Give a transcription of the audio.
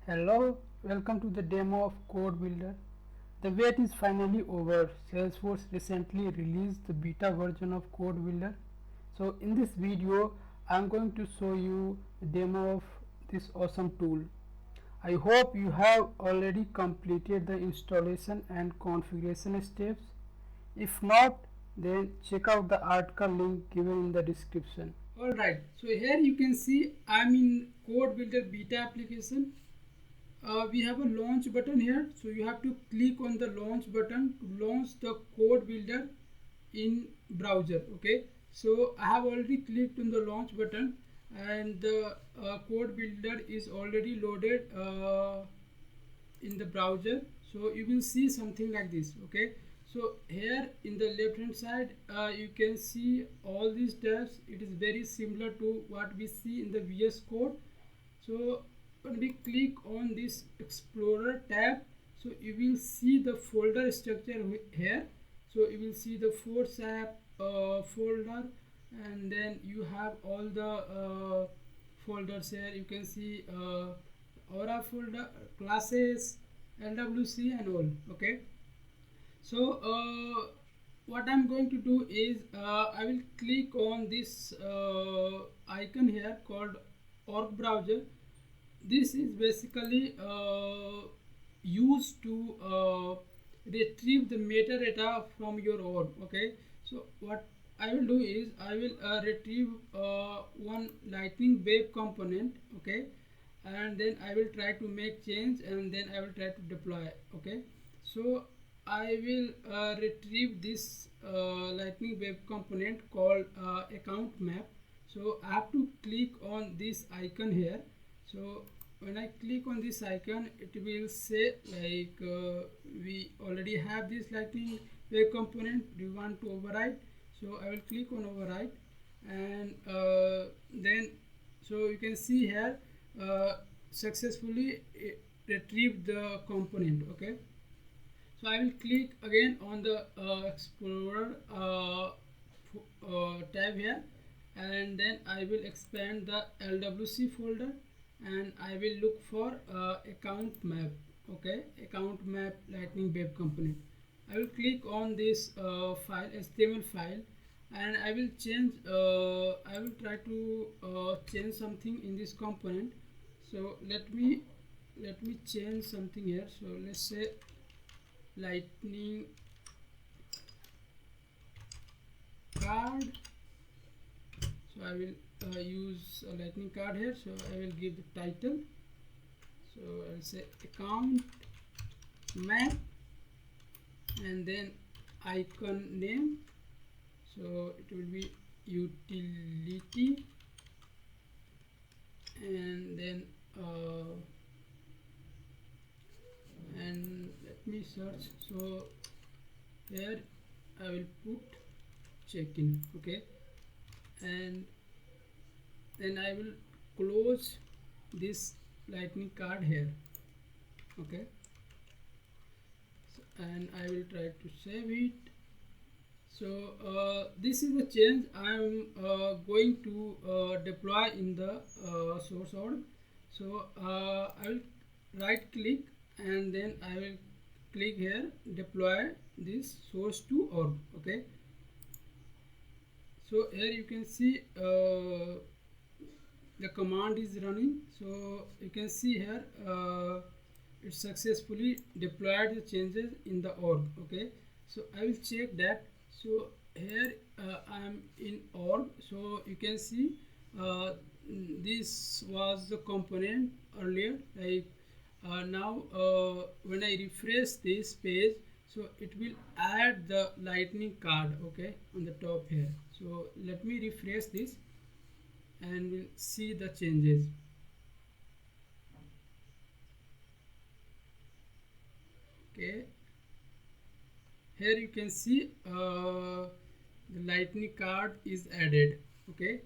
Hello, welcome to the demo of Code Builder. The wait is finally over. Salesforce recently released the beta version of Code Builder. So in this video, I'm going to show you the demo of this awesome tool. I hope you have already completed the installation and configuration steps. If not, then check out the article link given in the description. Alright, so here you can see I'm in Code Builder beta application. We have a launch button here, so you have to click on the launch button to launch the code builder in browser. Okay, so I have already clicked on the launch button and the code builder is already loaded in the browser. So you will see something like this. Okay, so here in the left hand side you can see all these tabs. It is very similar to what we see in the VS Code. So when we click on this Explorer tab, so you will see the folder structure here. So you will see the Force app folder, and then you have all the folders here. You can see Aura folder, classes, LWC and all. Okay, so what I'm going to do is I will click on this icon here called org browser. This is basically used to retrieve the metadata from your org. Okay, so what I will do is I will retrieve one lightning web component. Okay, and then I will try to make change and then I will try to deploy. Okay, so I will retrieve this lightning web component called account map. So I have to click on this icon here. So when I click on this icon, it will say like we already have this lightning web component. Do you want to override? So I will click on override, and then so you can see here successfully retrieved the component. Okay, so I will click again on the Explorer tab here, and then I will expand the LWC folder and I will look for account map. Okay, account map lightning web component. I will click on this file, HTML file, and I will change I will try to change something in this component. So let me change something here. So let's say lightning card. So I will use a lightning card here. So I will give the title. So I'll say account map and then icon name. So it will be utility, and then and let me search. So here I will put check-in. Okay, and then I will close this lightning card here. Okay, so, and I will try to save it. So this is the change I am going to deploy in the source org. So I will right click and then I will click here deploy this source to org. Okay, so here you can see the command is running. So you can see here it successfully deployed the changes in the org. Okay, so I will check that. So here I am in org. So you can see this was the component earlier. Like now when I refresh this page, so it will add the lightning card. Okay, on the top here. So let me refresh this and we'll see the changes. Okay, here you can see the lightning card is added. Okay,